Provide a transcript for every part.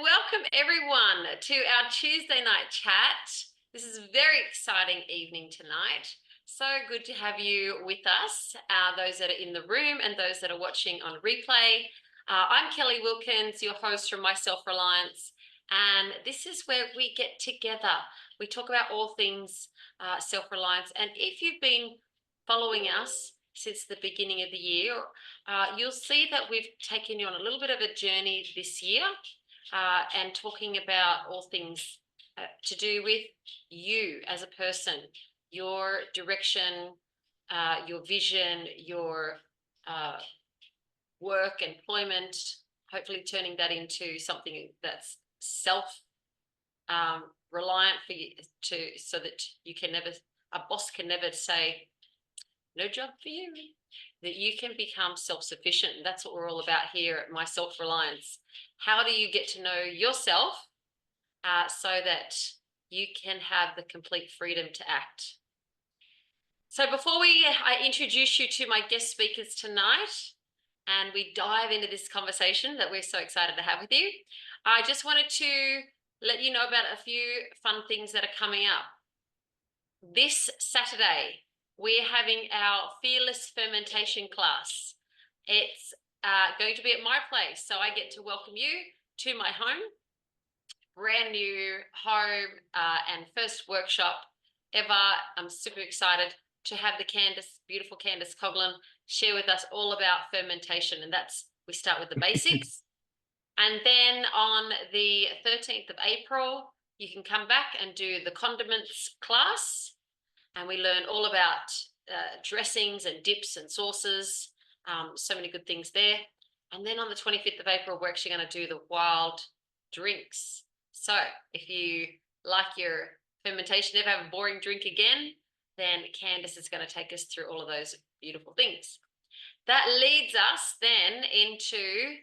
welcome everyone to our Tuesday night chat. This is a very exciting evening tonight. So good to have you with us, those that are in the room and those that are watching on replay. I'm Kelly Wilkins, your host from My Self-Reliance, and this is where we get together. We talk about all things self-reliance, and if you've been following us since the beginning of the year, you'll see that we've taken you on a little bit of a journey this year. And talking about all things to do with you as a person, your direction, your vision, your work, employment, hopefully turning that into something that's self-reliant for you so that you can never, a boss can never say, no job for you, that you can become self-sufficient. And that's what we're all about here at My Self-Reliance. How do you get to know yourself so that you can have the complete freedom to act? So before I introduce you to my guest speakers tonight and we dive into this conversation that we're so excited to have with you, I just wanted to let you know about a few fun things that are coming up. This Saturday, we're having our Fearless Fermentation class. It's going to be at my place, so I get to welcome you to my home, brand new home and first workshop ever. I'm super excited to have the beautiful Candice Coughlin, share with us all about fermentation, and we start with the basics. And then on the 13th of April, you can come back and do the condiments class. And we learn all about dressings and dips and sauces, so many good things there. And then on the 25th of April, we're actually going to do the wild drinks. So if you like your fermentation, never have a boring drink again, then Candice is going to take us through all of those beautiful things. That leads us then into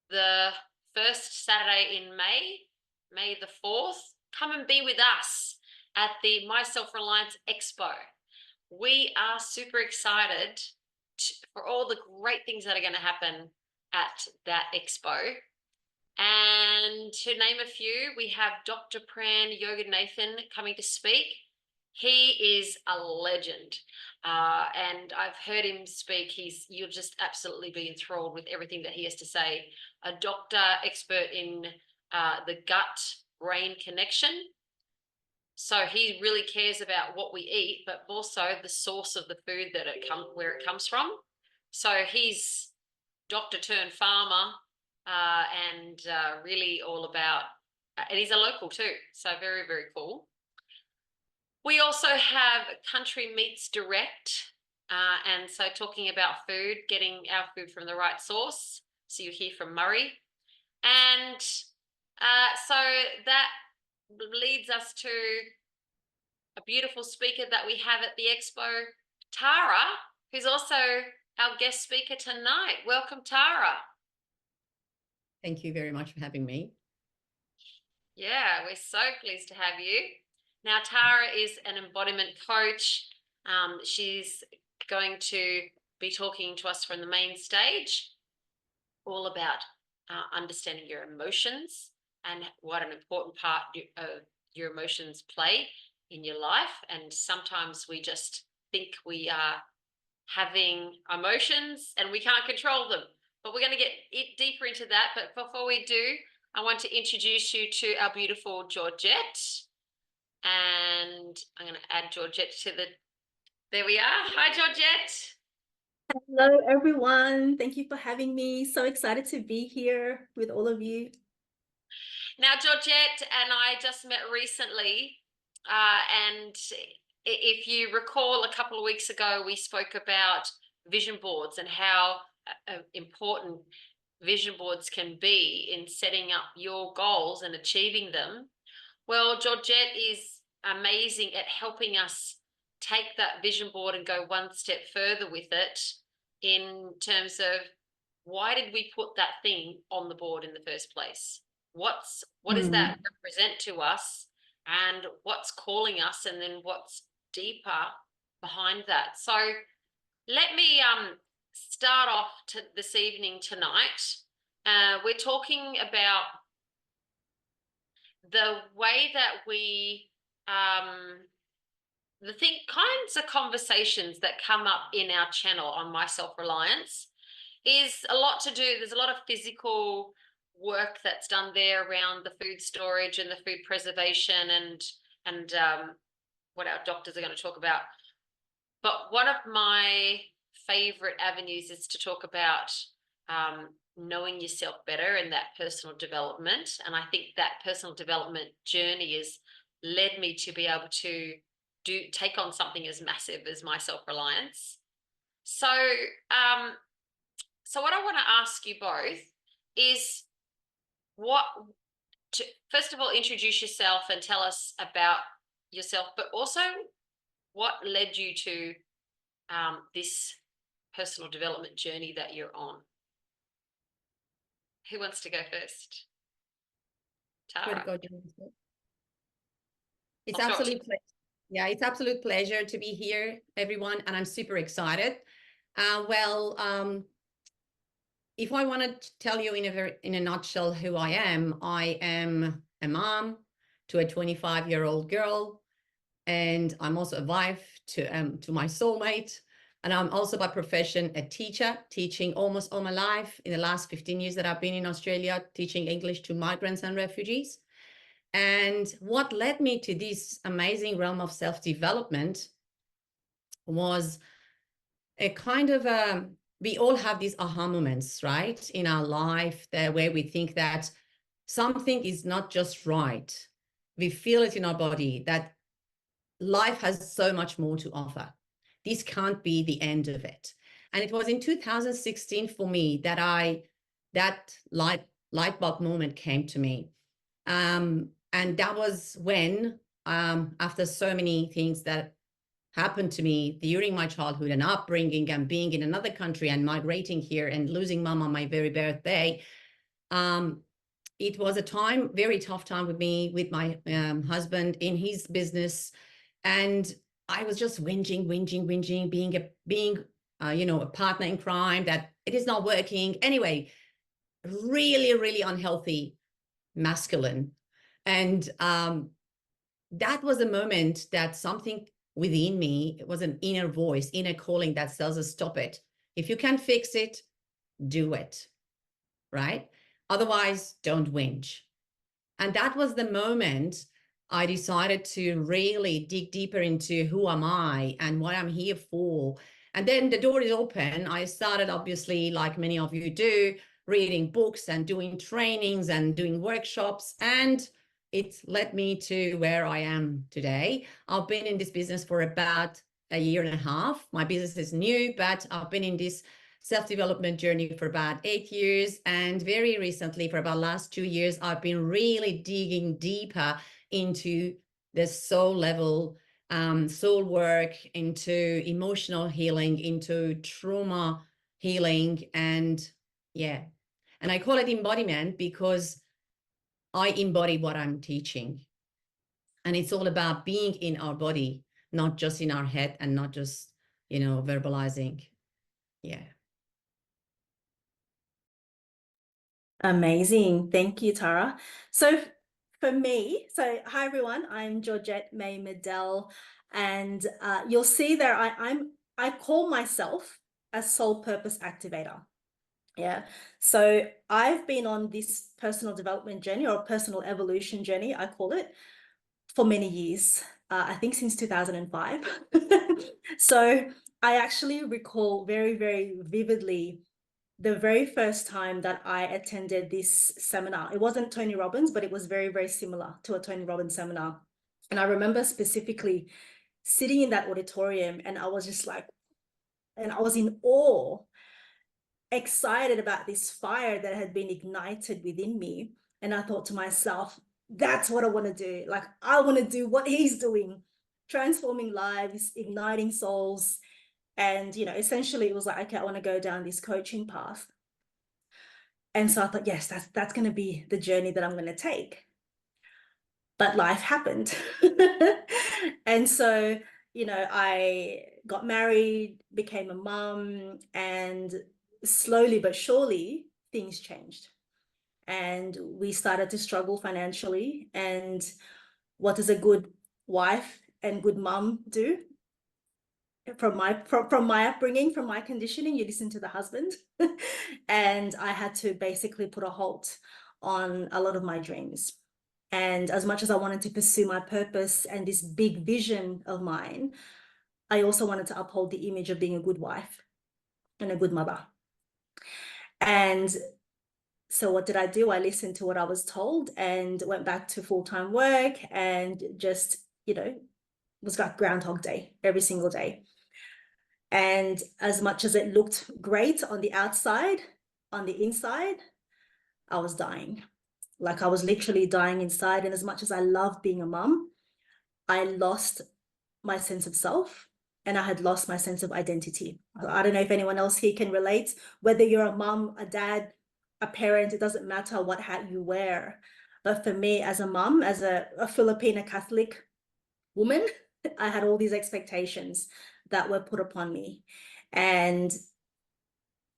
the first Saturday in May, May the 4th. Come and be with us at the My Self-Reliance Expo. We are super excited for all the great things that are going to happen at that expo. And to name a few, we have Dr. Pran Yoganathan coming to speak. He is a legend, and I've heard him speak. You'll just absolutely be enthralled with everything that he has to say. A doctor expert in the gut-brain connection. So he really cares about what we eat, but also the source of the food that where it comes from. So he's doctor turned farmer, and really all about, and he's a local too. So very, very cool. We also have Country Meats Direct, and so talking about food, getting our food from the right source. So you hear from Murray, and so that leads us to a beautiful speaker that we have at the expo, Tara, who's also our guest speaker tonight. Welcome, Tara. Thank you very much for having me. Yeah, we're so pleased to have you. Now, Tara is an embodiment coach. She's going to be talking to us from the main stage, all about understanding your emotions and what an important part your emotions play in your life. And sometimes we just think we are having emotions and we can't control them, but we're going to get deeper into that. But before we do, I want to introduce you to our beautiful Joergette, and I'm going to add Joergette to there we are. Hi, Joergette. Hello, everyone. Thank you for having me. So excited to be here with all of you. Now, Joergette and I just met recently, and if you recall, a couple of weeks ago, we spoke about vision boards and how important vision boards can be in setting up your goals and achieving them. Well, Joergette is amazing at helping us take that vision board and go one step further with it in terms of why did we put that thing on the board in the first place? What does that represent to us, and what's calling us, and then what's deeper behind that? So let me start off this evening tonight. We're talking about the way that we the kinds of conversations that come up in our channel on my self-reliance is a lot to do. There's a lot of physical work that's done there around the food storage and the food preservation and what our doctors are going to talk about. But one of my favorite avenues is to talk about knowing yourself better and that personal development. And I think that personal development journey has led me to be able to take on something as massive as my self-reliance. So what I want to ask you both is first of all, introduce yourself and tell us about yourself, but also what led you to this personal development journey that you're on. Who wants to go first? Tara. It's it's absolute pleasure to be here, everyone, and I'm super excited. If I want to tell you in a nutshell who I am a mom to a 25-year-old girl, and I'm also a wife to my soulmate. And I'm also by profession a teacher, teaching almost all my life. In the last 15 years that I've been in Australia, teaching English to migrants and refugees. And what led me to this amazing realm of self-development was a kind of we all have these aha moments, right, in our life where we think that something is not just right. We feel it in our body that life has so much more to offer. This can't be the end of it. And it was in 2016 for me that light bulb moment came to me. And that was when, after so many things that happened to me during my childhood and upbringing and being in another country and migrating here and losing mom on my very birthday, it was a very tough time with me, with my husband in his business. And I was just whinging, being a partner in crime, that it is not working. Anyway, really, really unhealthy masculine. And that was a moment that something within me, it was an inner voice, inner calling that tells us, stop it. If you can fix it, do it, right? Otherwise, don't whinge. And that was the moment I decided to really dig deeper into who am I and what I'm here for. And then the door is open. I started, obviously, like many of you do, reading books and doing trainings and doing workshops. And it led me to where I am today. I've been in this business for about a year and a half. My business is new, but I've been in this self-development journey for about 8 years. And very recently, for about the last 2 years, I've been really digging deeper into the soul level, soul work, into emotional healing, into trauma healing. And I call it embodiment because I embody what I'm teaching. And it's all about being in our body, not just in our head and not just, verbalizing. Yeah. Amazing. Thank you, Tara. So for me, hi everyone, I'm Joergette May Medell, and you'll see there I call myself a soul purpose activator. Yeah. So I've been on this personal development journey, or personal evolution journey, I call it, for many years. I think since 2005. So I actually recall very, very vividly the very first time that I attended this seminar. It wasn't Tony Robbins, but it was very, very similar to a Tony Robbins seminar. And I remember specifically sitting in that auditorium, and I was just like, and I was in awe, excited about this fire that had been ignited within me. And I thought to myself, that's what I want to do. Like, I want to do what he's doing, transforming lives, igniting souls. And, essentially it was like, okay, I want to go down this coaching path. And so I thought, yes, that's going to be the journey that I'm going to take. But life happened. And so, I got married, became a mum, and slowly but surely things changed. and we started to struggle financially. And what does a good wife and good mum do? From my upbringing, from my conditioning, you listen to the husband. And I had to basically put a halt on a lot of my dreams. And as much as I wanted to pursue my purpose and this big vision of mine, I also wanted to uphold the image of being a good wife and a good mother. And so what did I do? I listened to what I was told and went back to full-time work, and just, was like Groundhog Day every single day. And as much as it looked great on the outside, on the inside, I was dying. Like, I was literally dying inside. And as much as I loved being a mum, I lost my sense of self, and I had lost my sense of identity. I don't know if anyone else here can relate, whether you're a mum, a dad, a parent, it doesn't matter what hat you wear. But for me, as a mum, as a Filipino Catholic woman, I had all these expectations that were put upon me. And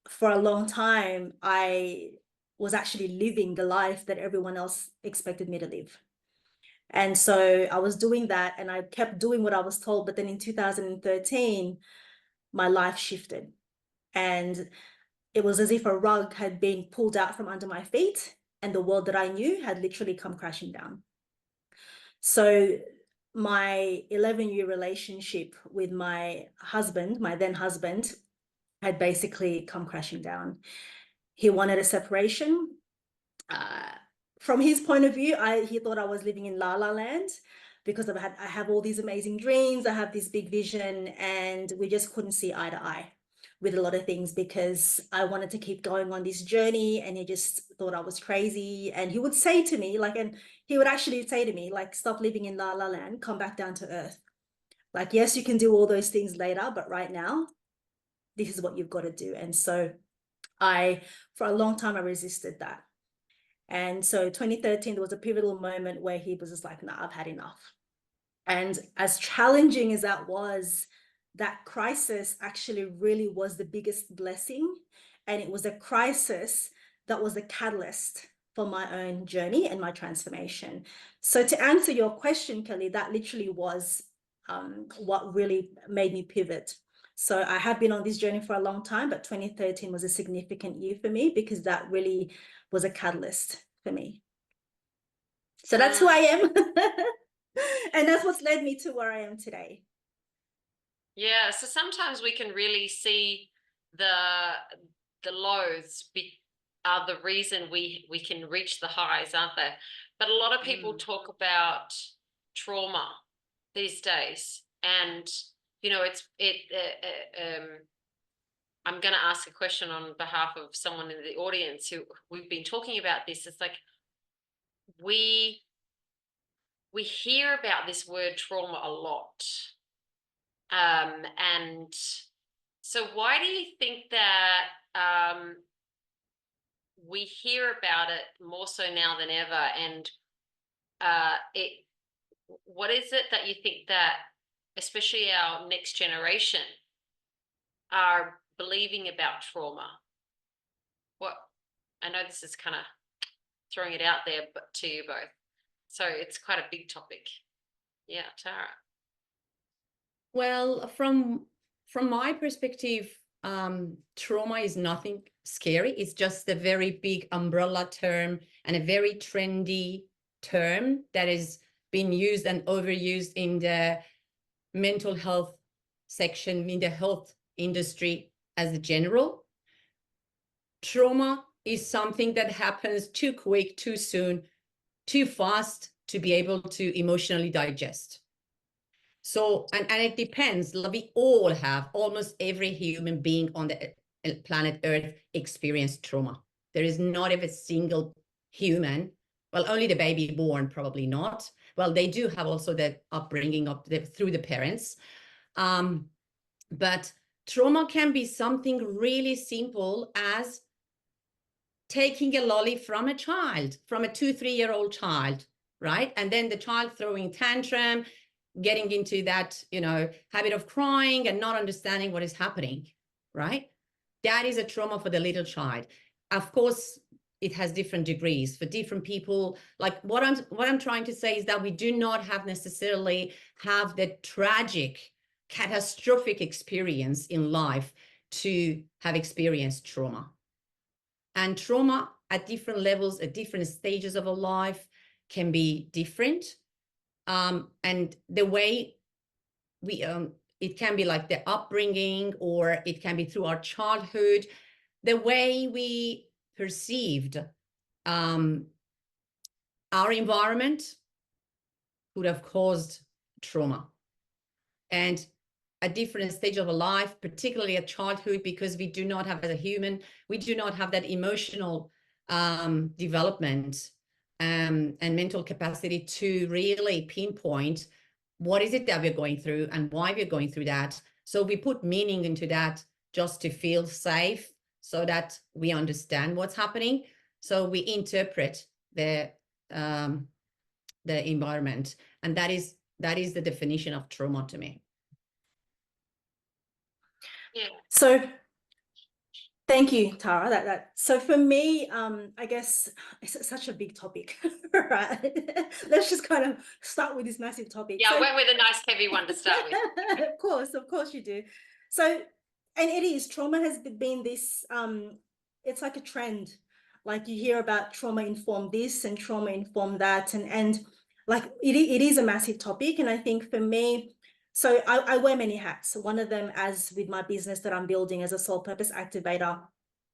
for a long time, I was actually living the life that everyone else expected me to live. And so I was doing that, and I kept doing what I was told. But then in 2013, my life shifted, and it was as if a rug had been pulled out from under my feet, and the world that I knew had literally come crashing down. So my 11-year relationship with my husband, my then husband, had basically come crashing down. He wanted a separation. From his point of view, he thought I was living in La La Land, because I have all these amazing dreams, I have this big vision, and we just couldn't see eye to eye with a lot of things, because I wanted to keep going on this journey, and he just thought I was crazy. And he would say to me, he would actually say to me, stop living in La La Land, come back down to earth. Like, yes, you can do all those things later, but right now, this is what you've got to do. And so for a long time, I resisted that. And so 2013, there was a pivotal moment where he was just like, nah, I've had enough. And as challenging as that was, that crisis actually really was the biggest blessing. And it was a crisis that was a catalyst for my own journey and my transformation. So to answer your question, Kelly, that literally was what really made me pivot. So I have been on this journey for a long time, but 2013 was a significant year for me, because that really was a catalyst for me. So that's who I am. And that's what's led me to where I am today. Yeah, so sometimes we can really see the lows are the reason we can reach the highs, aren't they? But a lot of people talk about trauma these days, and I'm going to ask a question on behalf of someone in the audience who we've been talking about this. It's like we hear about this word trauma a lot. And so why do you think that we hear about it more so now than ever? And what is it that you think that especially our next generation are believing about trauma? I know this is kind of throwing it out there, but to you both. So it's quite a big topic. Yeah, Tara. Well, from my perspective, trauma is nothing scary. It's just a very big umbrella term and a very trendy term that is being used and overused in the mental health section, in the health industry as a general. Trauma is something that happens too quick, too soon, too fast to be able to emotionally digest. So, and it depends. We all have, almost every human being on the planet Earth experienced trauma. There is not even a single human, well, only the baby born, probably not. Well, they do have also the upbringing through the parents. But trauma can be something really simple as taking a lolly from a child, from a 2-3-year-old child, right? And then the child throwing tantrum, getting into that, habit of crying and not understanding what is happening, right? That is a trauma for the little child. Of course, it has different degrees for different people. Like what I'm trying to say is that we do not have necessarily have the tragic, catastrophic experience in life to have experienced trauma. And trauma at different levels, at different stages of a life, can be different. And the way we it can be like the upbringing, or it can be through our childhood, the way we perceived our environment would have caused trauma. And a different stage of a life, particularly at childhood, because we do not have, as a human, we do not have that emotional development and mental capacity to really pinpoint what is it that we're going through and why we're going through that. So we put meaning into that just to feel safe, so that we understand what's happening. So we interpret the environment, and that is the definition of trauma to me. Yeah. So thank you, Tara. So for me, I guess it's such a big topic, right? Let's just kind of start with this massive topic. Yeah, So, I went with a nice heavy one to start with. of course you do. So, and it is, trauma has been this, it's like a trend. Like you hear about trauma informed this and trauma informed that, and like it is a massive topic. And I think for me, so I wear many hats. One of them, as with my business that I'm building as a soul purpose activator.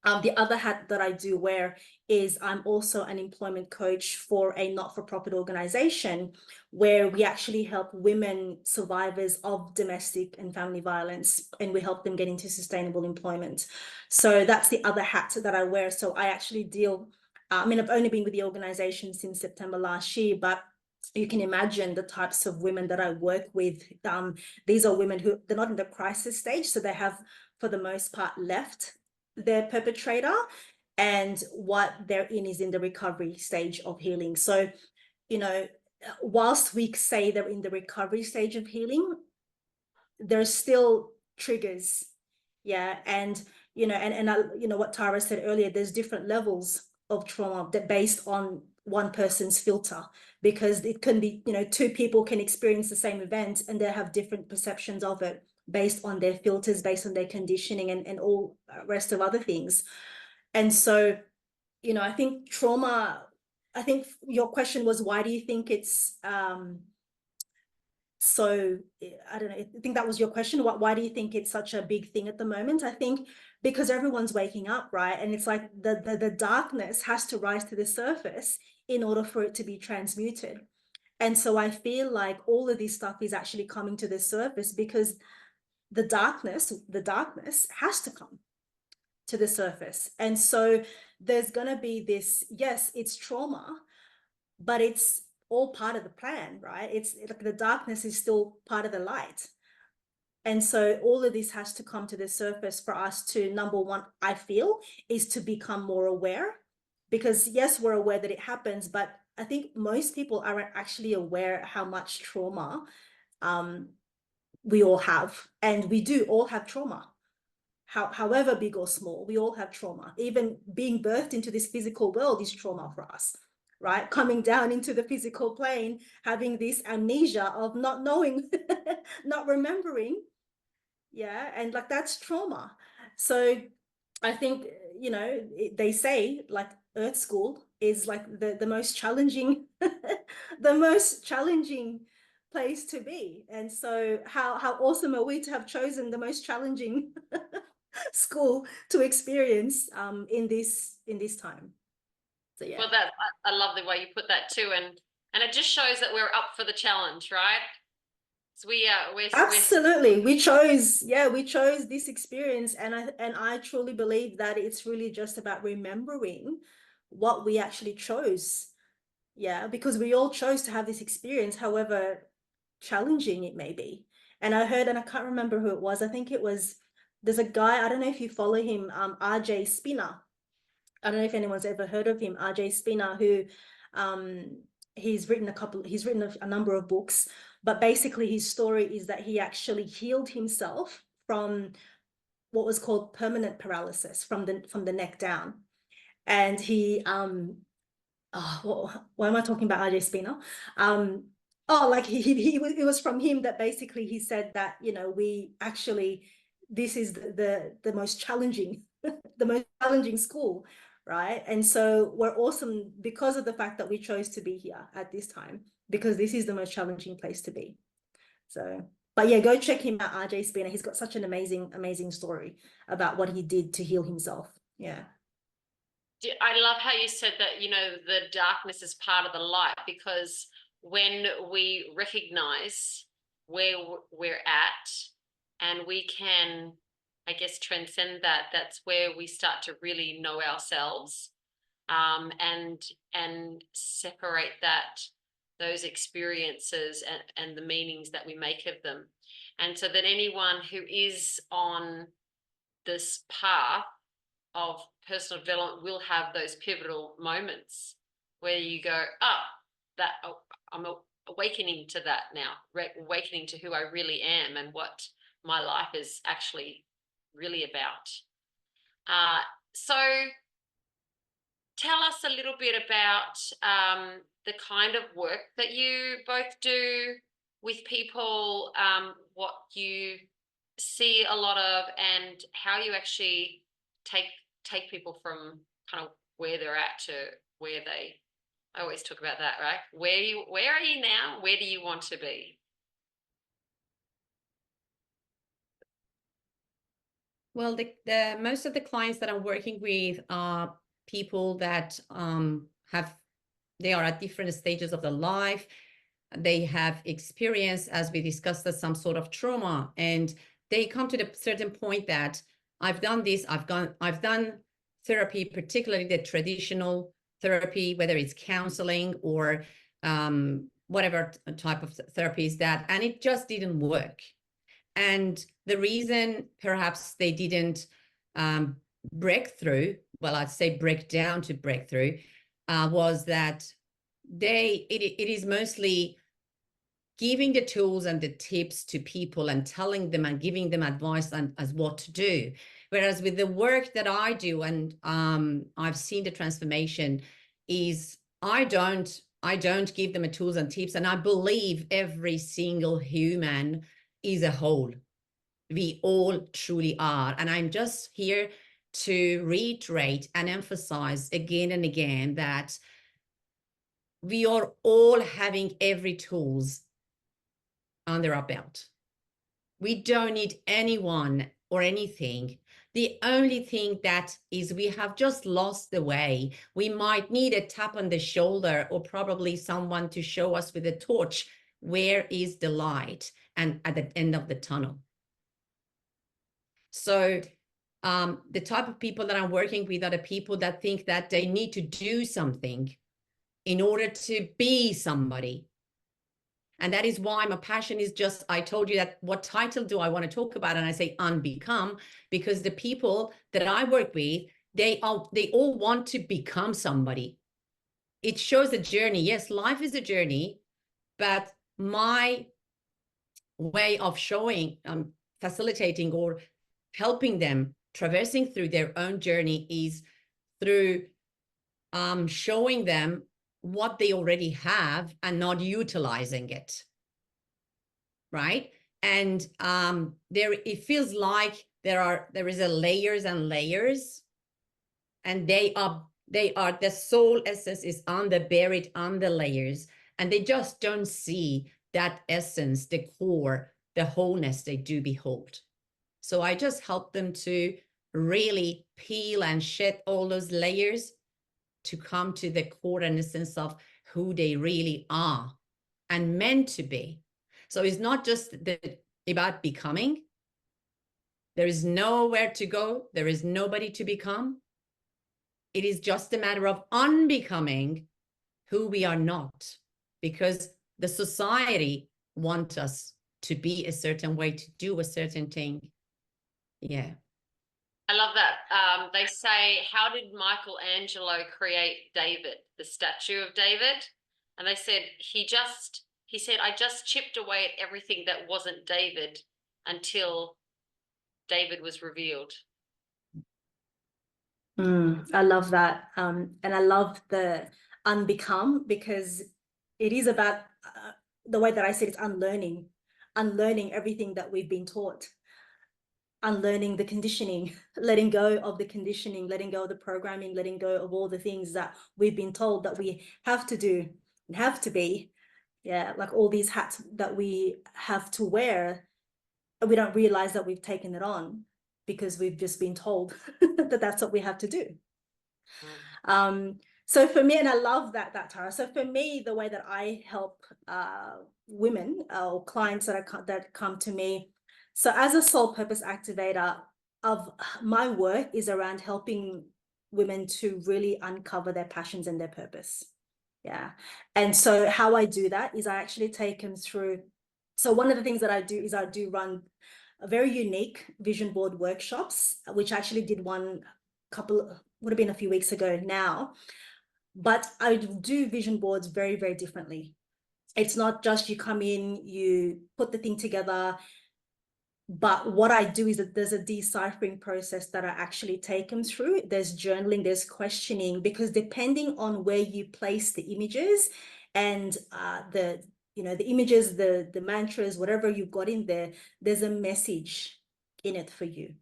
The other hat that I do wear is I'm also an employment coach for a not-for-profit organization where we actually help women survivors of domestic and family violence, and we help them get into sustainable employment. So that's the other hat that I wear. So I actually deal, I mean, I've only been with the organization since September last year, but you can imagine the types of women that I work with. These are women who, they're not in the crisis stage, so they have, for the most part, left their perpetrator, and what they're in the recovery stage of healing. So, you know, whilst we say they're in the recovery stage of healing, there's still triggers. Yeah. And, you know, and you know, what Tara said earlier, there's different levels of trauma that based on one person's filter, because it can be, you know, two people can experience the same event and they have different perceptions of it based on their filters, based on their conditioning, and all rest of other things. And so, you know, I think trauma, I think your question was, why do you think it's so, I don't know, I think that was your question. Why do you think it's such a big thing at the moment? I think because everyone's waking up, right? And it's like the darkness has to rise to the surface in order for it to be transmuted. And so I feel like all of this stuff is actually coming to the surface because the darkness has to come to the surface. And so there's going to be this, yes, it's trauma, but it's all part of the plan, right? It's like the darkness is still part of the light. And so all of this has to come to the surface for us to, number one, I feel, is to become more aware. Because yes, we're aware that it happens, but I think most people aren't actually aware how much trauma we all have. And we do all have trauma. However big or small, we all have trauma. Even being birthed into this physical world is trauma for us, right? Coming down into the physical plane, having this amnesia of not knowing, not remembering. Yeah. And like, that's trauma. So I think, you know, they say like Earth School is like the most challenging, the most challenging place to be. And so how awesome are we to have chosen the most challenging school to experience in this time. So yeah. Well, I love the way you put that too, and it just shows that we're up for the challenge, right? So we're Absolutely. We chose this experience, and I truly believe that it's really just about remembering what we actually chose. Yeah, because we all chose to have this experience, however challenging it may be. And I heard, and I can't remember who it was, I think it was, there's a guy, I don't know if you follow him, RJ Spinner. I don't know if anyone's ever heard of him, RJ Spinner, who he's written a number of books, but basically his story is that he actually healed himself from what was called permanent paralysis from the neck down. and he why am I talking about RJ Spina? Like it was from him that basically he said that, you know, we actually, this is the most challenging, the most challenging school, right? And so we're awesome because of the fact that we chose to be here at this time, because this is the most challenging place to be. So, but yeah, go check him out, RJ Spina. He's got such an amazing story about what he did to heal himself. Yeah. I love how you said that, you know, the darkness is part of the light, because when we recognize where we're at and we can, I guess, transcend that, that's where we start to really know ourselves, and separate those experiences and the meanings that we make of them. And so that anyone who is on this path of personal development will have those pivotal moments where you go, I'm awakening to that now, awakening to who I really am and what my life is actually really about. So tell us a little bit about the kind of work that you both do with people, what you see a lot of, and how you actually take people from kind of where they're at to where they, I always talk about that, right? Where are you now? Where do you want to be? Well, the most of the clients that I'm working with are people that they are at different stages of their life. They have experienced, as we discussed, some sort of trauma, and they come to the certain point that I've done this, I've done therapy, particularly the traditional therapy, whether it's counseling or whatever type of therapies that, and it just didn't work. And the reason perhaps they didn't break through, well, I'd say break down to breakthrough, was that it is mostly giving the tools and the tips to people and telling them and giving them advice as what to do. Whereas with the work that I do, and I've seen the transformation, is I don't give them the tools and tips. And I believe every single human is a whole. We all truly are. And I'm just here to reiterate and emphasize again and again that we are all having every tools under our belt. We don't need anyone or anything. The only thing that is we have just lost the way. We might need a tap on the shoulder or probably someone to show us with a torch where is the light and at the end of the tunnel. So the type of people that I'm working with are the people that think that they need to do something in order to be somebody. And that is why my passion is just, I told you that what title do I want to talk about? And I say unbecome, because the people that I work with, they all want to become somebody. It shows a journey. Yes, life is a journey, but my way of showing, facilitating or helping them traversing through their own journey is through showing them what they already have and not utilizing it, right? And it feels like there is a layers and layers, and they are the soul essence is buried on the layers, and they just don't see that essence, the core, the wholeness they do behold. So I just help them to really peel and shed all those layers to come to the core and essence of who they really are and meant to be. So it's not just about becoming. There is nowhere to go. There is nobody to become. It is just a matter of unbecoming who we are not, because the society wants us to be a certain way, to do a certain thing. Yeah. I love that. They say, how did Michelangelo create David, the statue of David? And they said, he said, I just chipped away at everything that wasn't David until David was revealed. I love that. And I love the unbecome, because it is about the way that I said it's unlearning everything that we've been taught, unlearning the conditioning, letting go of the conditioning, letting go of the programming, letting go of all the things that we've been told that we have to do and have to be. Yeah, like all these hats that we have to wear, we don't realize that we've taken it on because we've just been told that that's what we have to do. So for me, and I love that Tara. So for me, the way that I help women or clients that come to me, so as a soul purpose activator, of my work is around helping women to really uncover their passions and their purpose. Yeah. And so how I do that is I actually take them through. So one of the things that I do is I do run a very unique vision board workshops, which I actually did one would have been a few weeks ago now. But I do vision boards very, very differently. It's not just you come in, you put the thing together. But what I do is that there's a deciphering process that I actually take them through. There's journaling, there's questioning, because depending on where you place the images and the images, the mantras, whatever you've got in there, there's a message in it for you.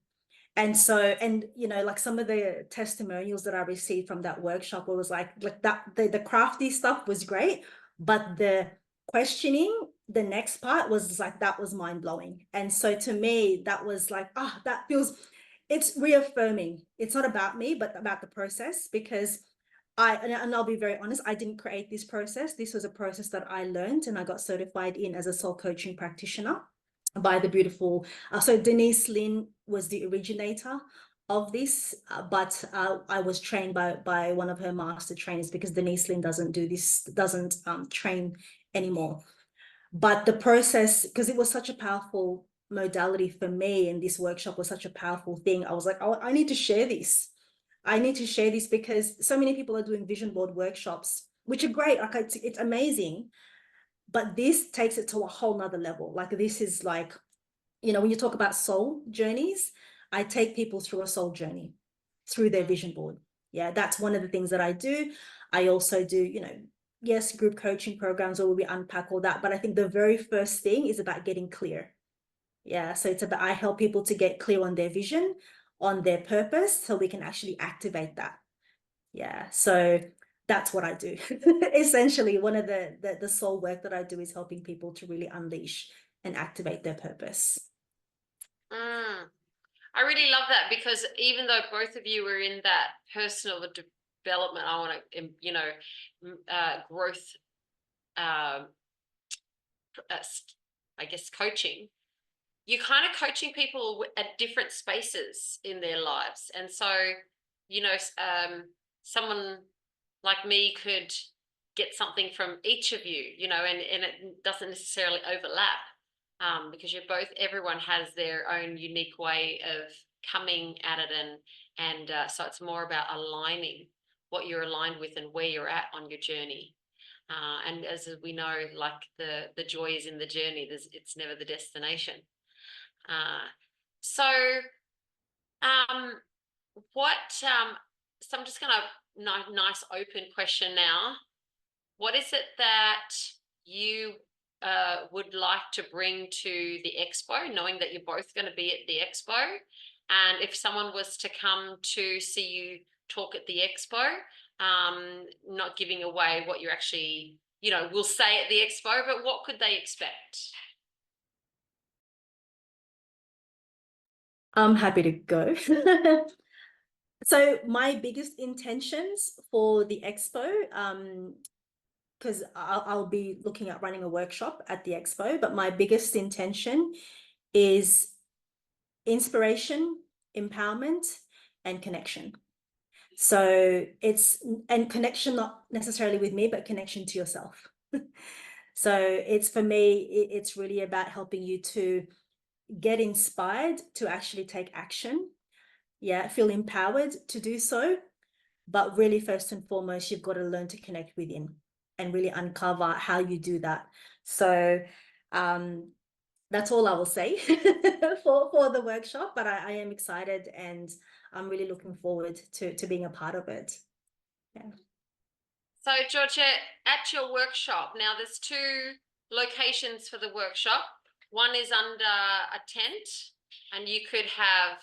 And so, and like some of the testimonials that I received from that workshop, it was like that the crafty stuff was great, but the questioning, the next part was like, that was mind-blowing. And so to me, that was like, that feels, it's reaffirming. It's not about me, but about the process, because and I'll be very honest, I didn't create this process. This was a process that I learned and I got certified in as a soul coaching practitioner by the beautiful, so Denise Lynn was the originator of this, but I was trained by one of her master trainers, because Denise Lynn doesn't train anymore. But the process, because it was such a powerful modality for me, and this workshop was such a powerful thing, I was like, oh, I need to share this. I need to share this because so many people are doing vision board workshops, which are great. Like it's amazing. But this takes it to a whole nother level. Like this is like, when you talk about soul journeys, I take people through a soul journey through their vision board. Yeah, that's one of the things that I do. I also do, yes, group coaching programs where we unpack all that. But I think the very first thing is about getting clear. Yeah, so it's about, I help people to get clear on their vision, on their purpose, so we can actually activate that. Yeah, so that's what I do. Essentially, one of the soul work that I do is helping people to really unleash and activate their purpose. I really love that, because even though both of you were in that personal development, I want to, growth, I guess, coaching, you're kind of coaching people at different spaces in their lives. And so, someone like me could get something from each of you, and it doesn't necessarily overlap, because everyone has their own unique way of coming at it. And so it's more about aligning what you're aligned with and where you're at on your journey. And as we know, like the joy is in the journey. It's never the destination. So I'm just gonna, nice open question now. What is it that you would like to bring to the expo, knowing that you're both going to be at the expo? And if someone was to come to see you talk at the expo, not giving away what you're actually, will say at the expo, but what could they expect? I'm happy to go. So my biggest intentions for the expo, because I'll be looking at running a workshop at the expo, but my biggest intention is inspiration, empowerment, and connection. So and connection, not necessarily with me, but connection to yourself. So it's, for me, it's really about helping you to get inspired to actually take action. Yeah, feel empowered to do so. But really, first and foremost, you've got to learn to connect within and really uncover how you do that. So that's all I will say for the workshop, but I am excited and I'm really looking forward to being a part of it. Yeah. So Georgette, at your workshop, now there's 2 locations for the workshop. One is under a tent, and you could have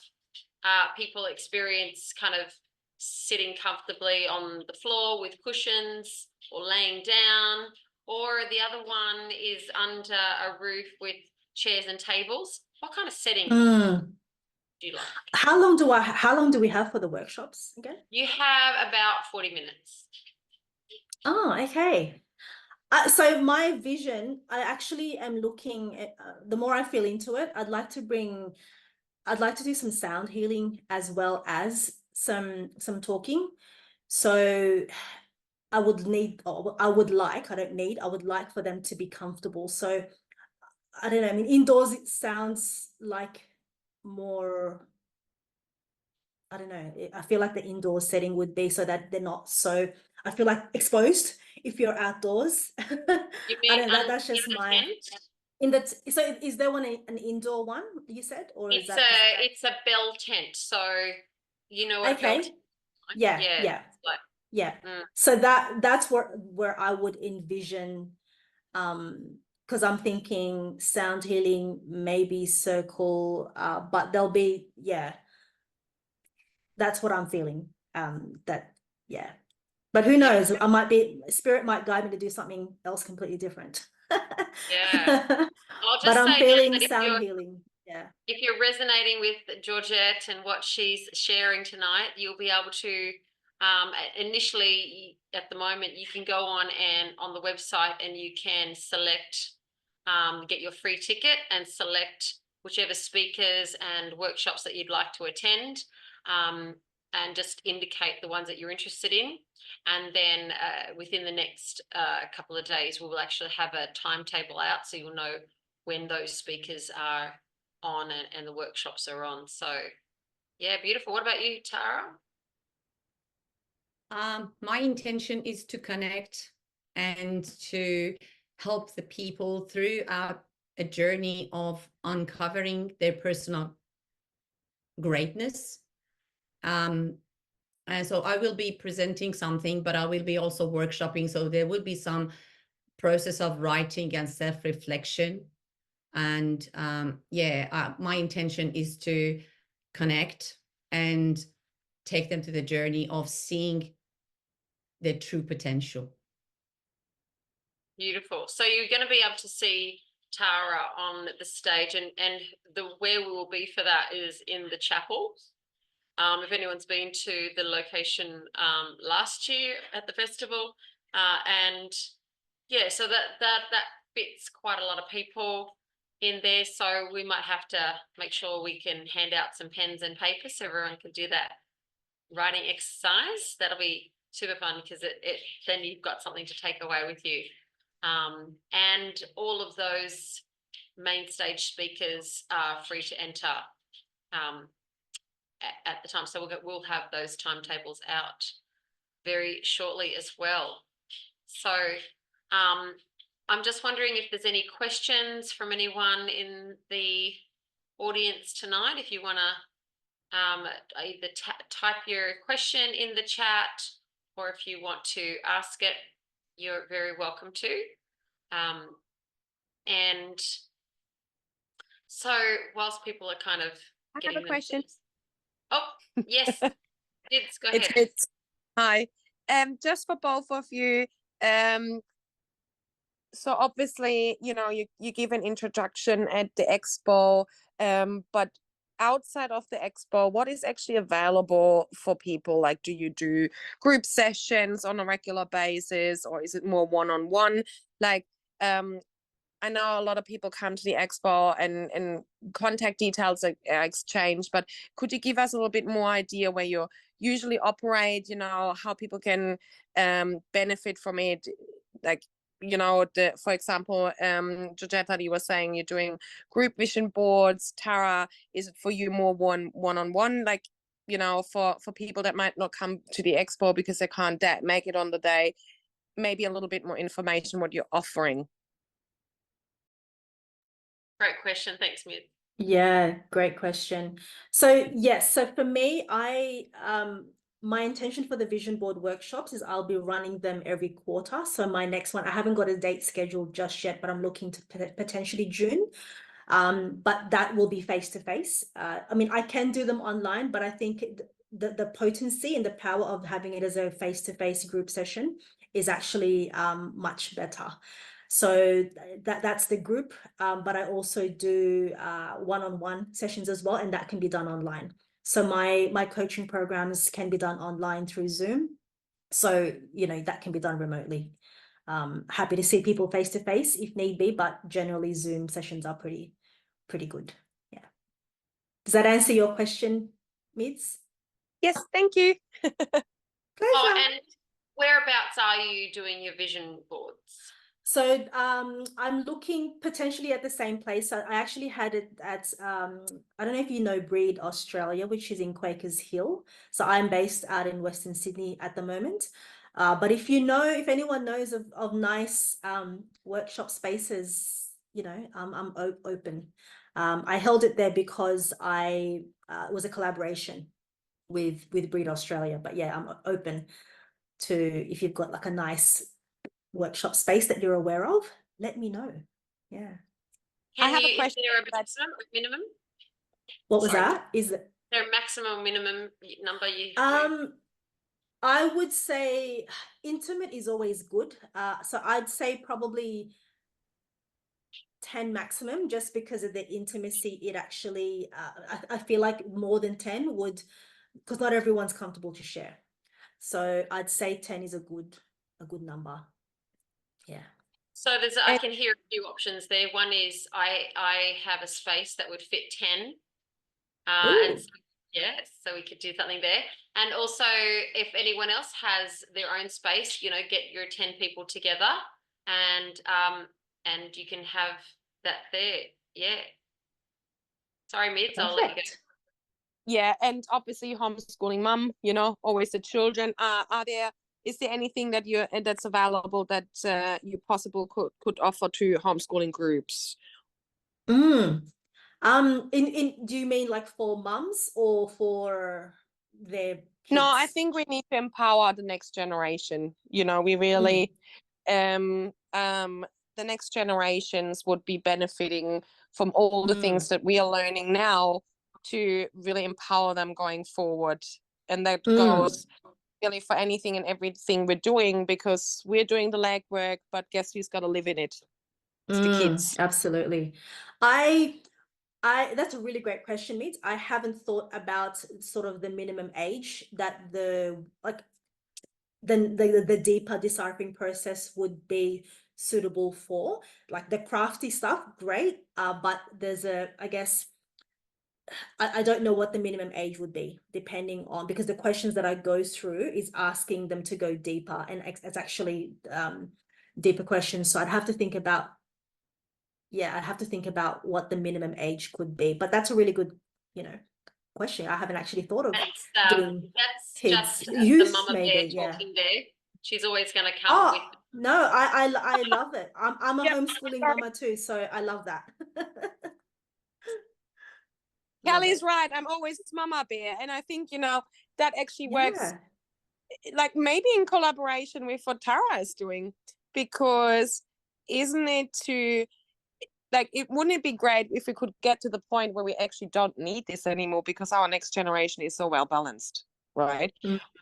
people experience kind of sitting comfortably on the floor with cushions or laying down, or the other one is under a roof with chairs and tables. What kind of setting do you like? How long do we have for the workshops again? You have about 40 minutes. Oh, okay. So my vision, I actually am looking at, the more I feel into it, I'd like to do some sound healing as well as some talking. So I would like for them to be comfortable. So I don't know, I mean, indoors, it sounds like more, I don't know, I feel like the indoor setting would be so that they're not so, I feel like exposed if you're outdoors. You I mean don't know, that's just my, tent? so is there an indoor one you said, or is that? It's a bell tent, so you know what a bell tent is, right? Yeah, Yeah, yeah. it's like, Yeah. So that's where I would envision, because I'm thinking sound healing, maybe circle, but there'll be, yeah, that's what I'm feeling. Yeah. But who knows? Spirit might guide me to do something else completely different. Yeah. I'll But just I'm say feeling that sound healing. Yeah. if you're resonating with Georgette and what she's sharing tonight, you'll be able to initially at the moment you can go on the website and you can select get your free ticket and select whichever speakers and workshops that you'd like to attend, and just indicate the ones that you're interested in. And then within the next couple of days, we will actually have a timetable out, so you'll know when those speakers are on and the workshops are on. So yeah, beautiful. What about you, Tara? My intention is to connect and to help the people throughout a journey of uncovering their personal greatness. And so I will be presenting something, but I will be also workshopping. So there will be some process of writing and self-reflection. And my intention is to connect and take them to the journey of seeing their true potential. Beautiful. So you're going to be able to see Tara on the stage, and where we will be for that is in the chapel. If anyone's been to the location last year at the festival, and yeah, so that fits quite a lot of people in there. So we might have to make sure we can hand out some pens and paper so everyone can do that writing exercise. That'll be super fun because then you've got something to take away with you. And all of those main stage speakers are free to enter at the time. So we'll have those timetables out very shortly as well. So I'm just wondering if there's any questions from anyone in the audience tonight. If you want to either type your question in the chat, or if you want to ask it, you're very welcome to. And so whilst people are kind of I have a question. Oh, yes. Let's go ahead. It's hi. Just for both of you, so obviously, you know, you give an introduction at the expo, but outside of the expo, what is actually available for people? Like, do you do group sessions on a regular basis, or is it more one-on-one? Like, I know a lot of people come to the expo and contact details are exchanged, but could you give us a little bit more idea where you usually operate, you know, how people can benefit from it? Like, you know, for example, Joergette, you were saying you're doing group vision boards. Tara, is it for you more one-on-one, like, you know, for people that might not come to the expo because they can't make it on the day? Maybe a little bit more information what you're offering. Great question. Thanks, Mid. Yeah, great question. So yes, so for me, my intention for the vision board workshops is I'll be running them every quarter. So my next one, I haven't got a date scheduled just yet, but I'm looking to potentially June. But that will be face to face. I mean, I can do them online, but I think the potency and the power of having it as a face to face group session is actually much better. So that's the group, but I also do one-on-one sessions as well, and that can be done online. So my coaching programs can be done online through Zoom. So, you know, that can be done remotely. Happy to see people face to face if need be, but generally Zoom sessions are pretty good. Yeah. Does that answer your question, Mids? Yes, thank you. Oh, Pleasure. and whereabouts are you doing your vision boards? So I'm looking potentially at the same place. I actually had it at, I don't know if you know Breed Australia, which is in Quakers Hill. So I'm based out in Western Sydney at the moment. But if anyone knows of nice workshop spaces, you know, I'm open. I held it there because it was a collaboration with Breed Australia. But yeah, I'm open to, if you've got like a nice workshop space that you're aware of, let me know. Yeah. I have a Is question. there a maximum or minimum? What was Sorry. that? Is Is there a maximum or minimum number you do? I would say intimate is always good. So I'd say probably 10 maximum, just because of the intimacy. It actually, I feel like more than 10 would, because not everyone's comfortable to share. So I'd say 10 is a good number. Yeah. So I can hear a few options there. One is I have a space that would fit 10. And so, yeah, so we could do something there. And also, if anyone else has their own space, you know, get your 10 people together and you can have that there. Yeah. Sorry, Mids, I'll let you go. Perfect. Yeah, and obviously homeschooling mum, you know, always the children. Is there anything that that's available that you possibly could offer to homeschooling groups? Do you mean like for mums or for their No, I kids? think we need to empower the next generation. You know, we really the next generations would be benefiting from all the things that we are learning now to really empower them going forward. And that goes really for anything and everything we're doing, because we're doing the legwork, but guess who's got to live in it? It's the kids. Absolutely. That's a really great question, Meet. I haven't thought about sort of the minimum age that the deeper deciphering process would be suitable for. Like the crafty stuff, great. But there's I guess I don't know what the minimum age would be, depending on, because the questions that I go through is asking them to go deeper, and it's actually deeper questions. So I'd have to think about what the minimum age could be. But that's a really good, you know, question. I haven't actually thought of doing That's kids, just the youth, mama bear maybe. Yeah. talking there. She's always going to come with. Oh no, I love it. I'm a Yep. homeschooling mama too, so I love that. Love Kelly's it. right. I'm always mama bear. And I think, you know, that actually works, Yeah. like maybe in collaboration with what Tara is doing, because isn't it wouldn't it be great if we could get to the point where we actually don't need this anymore, because our next generation is so well balanced, right?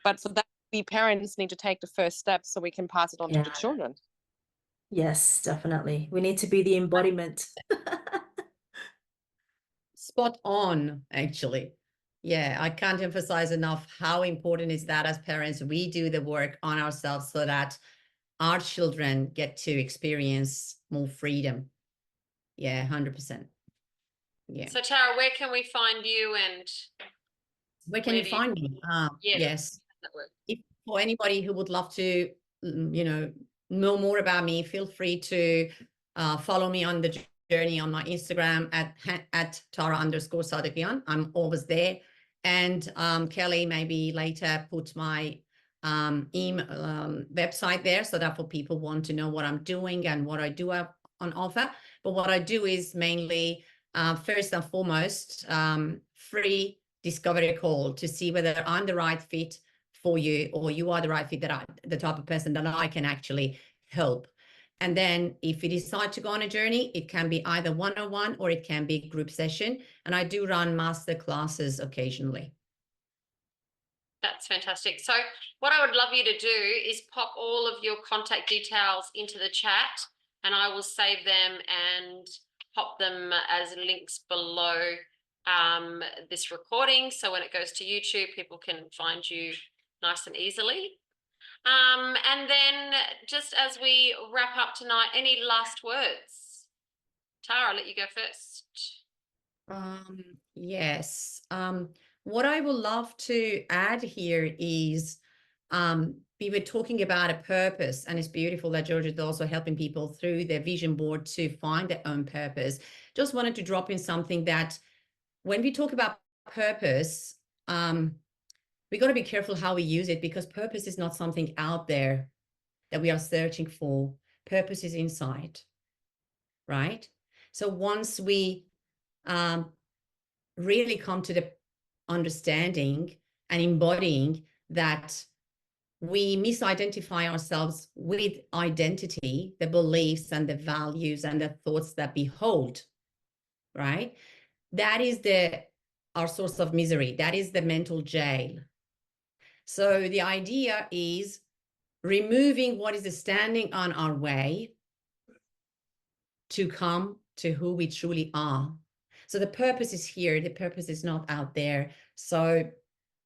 But for that, we parents need to take the first step so we can pass it on to the children. Yes, definitely. We need to be the embodiment. Spot on, actually. Yeah, I can't emphasize enough how important is that as parents we do the work on ourselves so that our children get to experience more freedom. Yeah, 100%. Yeah. So Tara, where can we find you and where can you find me? Yes. If for anybody who would love to, you know more about me, feel free to follow me on the journey on my Instagram at Tara_Sadikian. I'm always there. And Kelly maybe later put my website there so that for people want to know what I'm doing and what I do on offer. But what I do is mainly, first and foremost, free discovery call to see whether I'm the right fit for you, or you are the right fit, the type of person that I can actually help. And then if you decide to go on a journey, it can be either one-on-one or it can be group session. And I do run master classes occasionally. That's fantastic. So what I would love you to do is pop all of your contact details into the chat, and I will save them and pop them as links below this recording. So when it goes to YouTube, people can find you nice and easily. And then just as we wrap up tonight, any last words? Tara, I'll let you go first. Yes. What I would love to add here is, we were talking about a purpose, and it's beautiful that Joergette is also helping people through their vision board to find their own purpose. Just wanted to drop in something that when we talk about purpose, we got to be careful how we use it, because purpose is not something out there that we are searching for. Purpose is inside, right? So once we really come to the understanding and embodying that we misidentify ourselves with identity, the beliefs and the values and the thoughts that we hold, right? That is our source of misery. That is the mental jail. So the idea is removing what is standing on our way to come to who we truly are. So the purpose is here. The purpose is not out there. So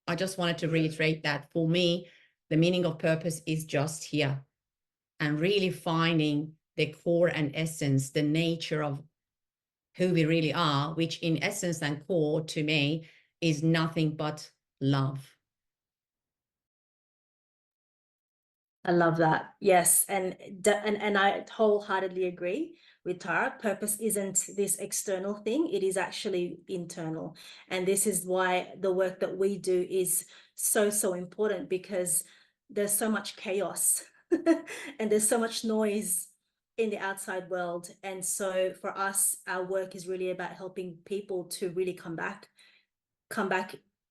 I just wanted to reiterate that for me, the meaning of purpose is just here, and really finding the core and essence, the nature of who we really are, which in essence and core to me is nothing but love. I love that. Yes, and I wholeheartedly agree with Tara. Purpose isn't this external thing, it is actually internal. And this is why the work that we do is so important, because there's so much chaos and there's so much noise in the outside world. And so for us, our work is really about helping people to really come back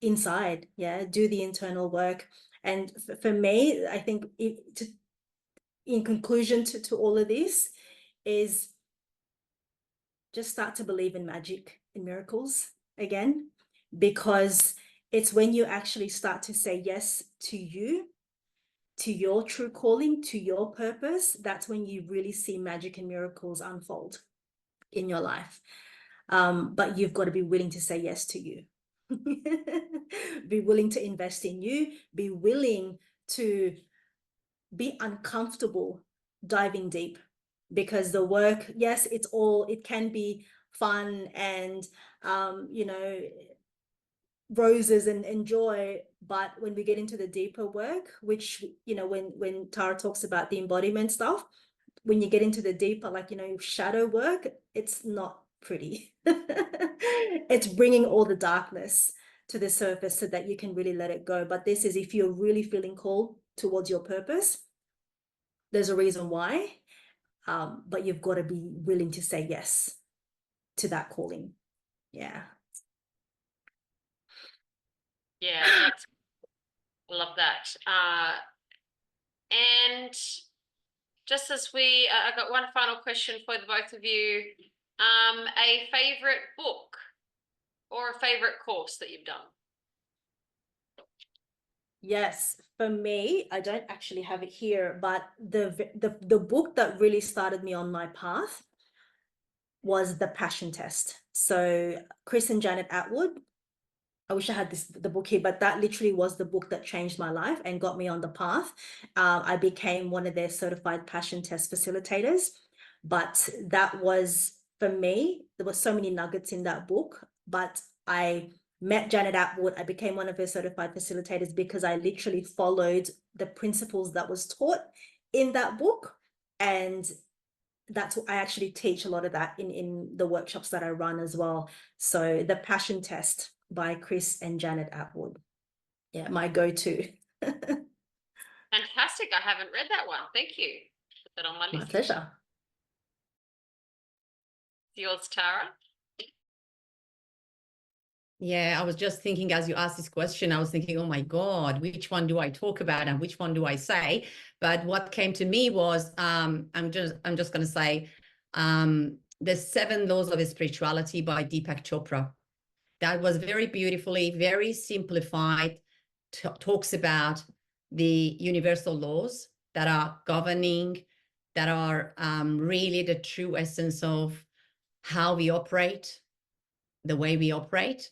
inside, do the internal work. And for me, I think in conclusion to all of this is just start to believe in magic and miracles again, because it's when you actually start to say yes to you, to your true calling, to your purpose, that's when you really see magic and miracles unfold in your life. But you've got to be willing to say yes to you. Be willing to invest in you, be willing to be uncomfortable diving deep, because the work, yes, it can be fun and roses and joy, but when we get into the deeper work, which when Tara talks about the embodiment stuff, when you get into the deeper, shadow work, it's not pretty. It's bringing all the darkness to the surface so that you can really let it go. But this is if you're really feeling called towards your purpose, there's a reason why, but you've got to be willing to say yes to that calling. Yeah, that's, I love that. And just as I got one final question for the both of you. A favorite book or a favorite course that you've done? Yes, for me, I don't actually have it here, but the book that really started me on my path was The Passion Test. So Chris and Janet Atwood, I wish I had the book here, but that literally was the book that changed my life and got me on the path. I became one of their certified passion test facilitators. But that was, for me, there were so many nuggets in that book, but I met Janet Atwood. I became one of her certified facilitators because I literally followed the principles that was taught in that book. And that's what I actually teach a lot of that in the workshops that I run as well. So The Passion Test by Chris and Janet Atwood. Yeah, my go-to. Fantastic. I haven't read that one. Thank you. Put that on my list. My pleasure. Yours, Tara. Yeah, I was just thinking as you asked this question, I was thinking, oh my God, which one do I talk about and which one do I say? But what came to me was, I'm just going to say, the 7 Laws of Spirituality by Deepak Chopra. That was very beautifully, very simplified, talks about the universal laws that are governing, that are really the true essence of how we operate, the way we operate.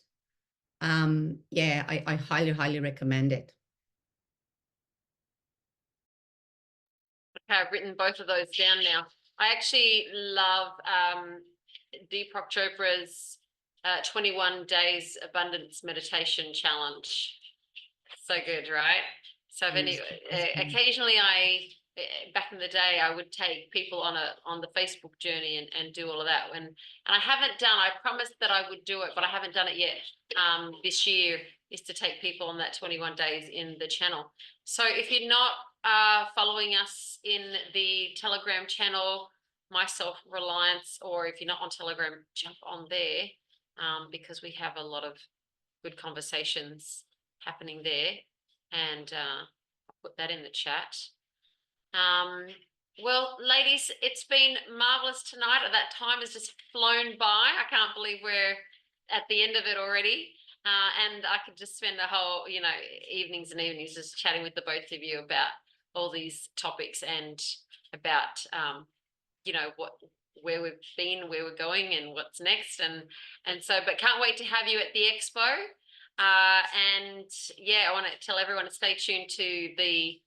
Yeah, I highly, highly recommend it. Okay, I've written both of those down now. I actually love Deepak Chopra's 21 Days Abundance Meditation Challenge. So good, right? So occasionally back in the day, I would take people on the Facebook journey and do all of that. And I haven't done, I promised that I would do it, but I haven't done it yet. This year is to take people on that 21 days in the channel. So if you're not following us in the Telegram channel, My Self-Reliance, or if you're not on Telegram, jump on there, because we have a lot of good conversations happening there. And I'll put that in the chat. Well, ladies, it's been marvelous tonight. That time has just flown by. I can't believe we're at the end of it already. And I could just spend the whole, evenings and evenings just chatting with the both of you about all these topics and about, where we've been, where we're going, and what's next. And so, but can't wait to have you at the expo. And yeah, I want to tell everyone to stay tuned to the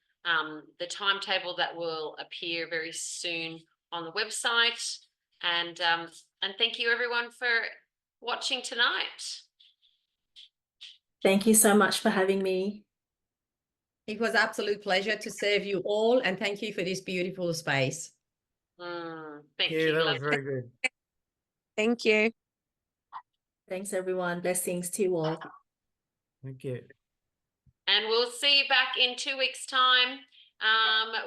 timetable that will appear very soon on the website. And thank you everyone for watching tonight. Thank you so much for having me. It was an absolute pleasure to serve you all, and thank you for this beautiful space. Thank you. That was very good. Thank you. Thanks, everyone. Blessings to you all. Thank you. And we'll see you back in 2 weeks' time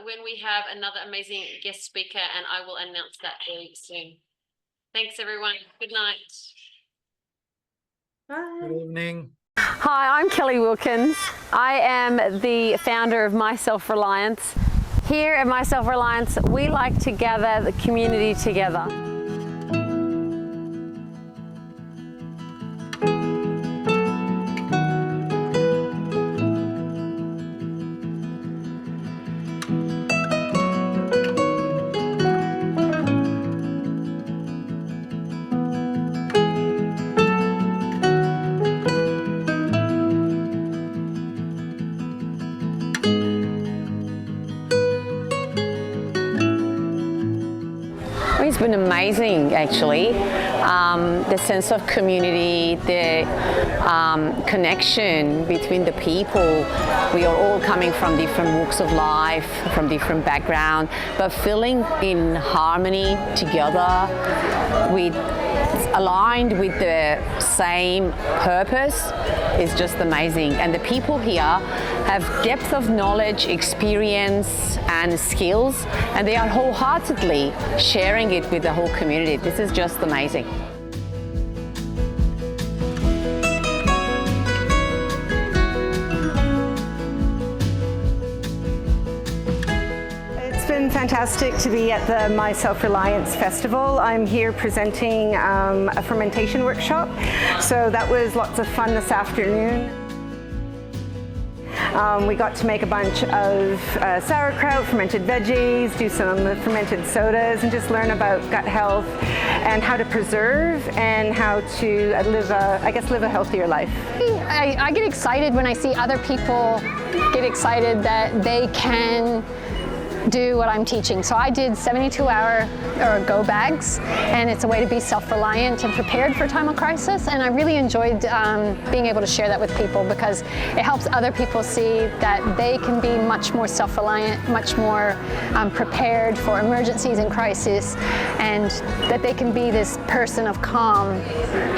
when we have another amazing guest speaker, and I will announce that very soon. Thanks, everyone. Good night. Bye. Good evening. Hi, I'm Kelly Wilkins. I am the founder of My Self-Reliance. Here at My Self-Reliance, we like to gather the community together. It's been amazing, actually. The sense of community, the connection between the people. We are all coming from different walks of life, from different backgrounds, but feeling in harmony together, aligned with the same purpose is just amazing. And the people here have depth of knowledge, experience, and skills, and they are wholeheartedly sharing it with the whole community. This is just amazing. It's been fantastic to be at the My Self-Reliance Festival. I'm here presenting a fermentation workshop, so that was lots of fun this afternoon. We got to make a bunch of sauerkraut, fermented veggies, do some fermented sodas, and just learn about gut health and how to preserve and how to live a healthier life. I get excited when I see other people get excited that they can do what I'm teaching. So I did 72-hour go bags, and it's a way to be self-reliant and prepared for time of crisis. And I really enjoyed being able to share that with people, because it helps other people see that they can be much more self-reliant, much more prepared for emergencies and crisis, and that they can be this person of calm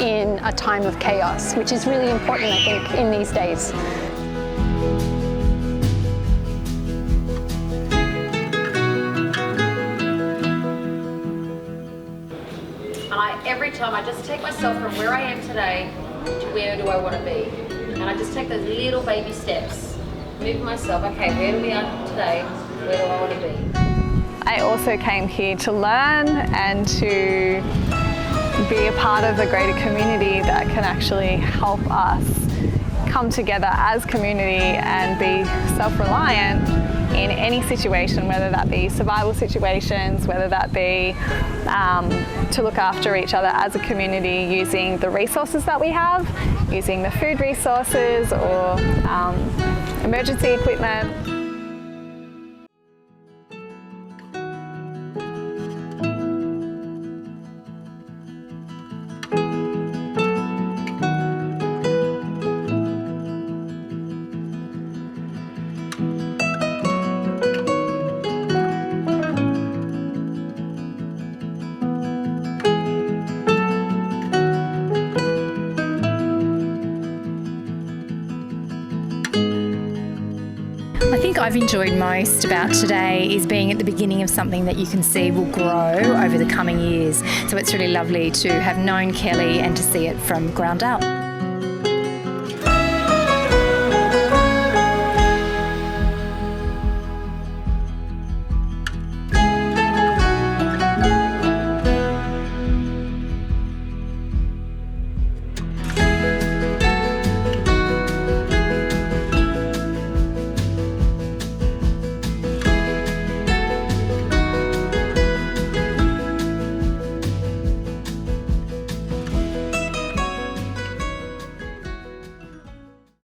in a time of chaos, which is really important, I think, in these days. every time I just take myself from where I am today to where do I want to be. And I just take those little baby steps, move myself, okay, where do we are today, where do I want to be? I also came here to learn and to be a part of a greater community that can actually help us come together as community and be self-reliant in any situation, whether that be survival situations, whether that be to look after each other as a community using the resources that we have, using the food resources or emergency equipment. I think I've enjoyed most about today is being at the beginning of something that you can see will grow over the coming years. So it's really lovely to have known Kelly and to see it from ground up.